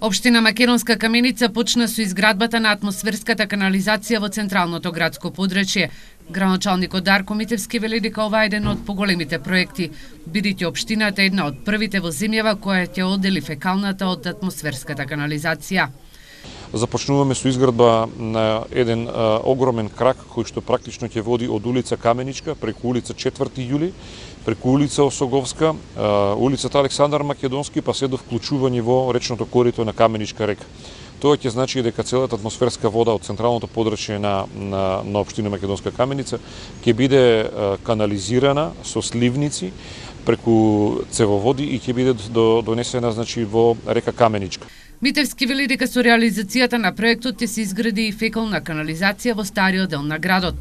Општина Македонска Каменица почна со изградбата на атмосферската канализација во централното градско подрачје. Градоначалникот Дарко Митевски вели дека ова е еден од поголемите проекти, бидејќи општината е една од првите во земјава која ќе оддели фекалната од атмосферската канализација. Започнуваме со изградба на еден огромен крак кој што практично ќе води од улица Каменичка преку улица 4 јули, преку улица Осоговска, улицата Александар Македонски, па се до вклучување во речното корито на Каменичка река. Тоа ќе значи дека целата атмосферска вода од централното подрачје на општина Македонска Каменица ќе биде канализирана со сливници преку цевоводи и ќе биде донесена во река Каменичка. Митевски вели дека со реализацијата на проектот ќе се изгради и фекална канализација во стариот дел на градот.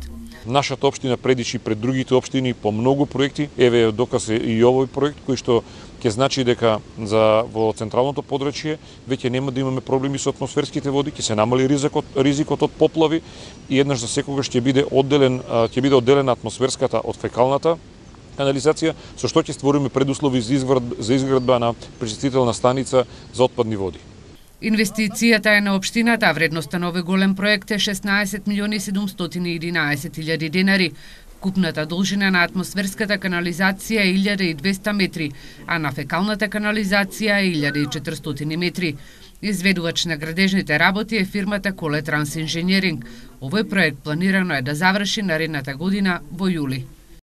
Нашата општина предиши пред другите општини по многу проекти. Еве доказ е и овој проект кој што ќе значи дека во централното подрачје веќе нема да имаме проблеми со атмосферските води, ќе се намали ризикот од поплави и еднаш за секогаш ќе биде одделена атмосферската од фекалната канализација, со што ќе створиме предуслови за изградба на пречистителна станица за отпадни води. Инвестицијата е на општината, а вредноста на овој голем проект е 16.711.000 денари. Купната должина на атмосферската канализација е 1200 метри, а на фекалната канализација е 1400 метри. Изведувач на градежните работи е фирмата Коле Транс Инженеринг. Овој проект планирано е да заврши наредната година во јули.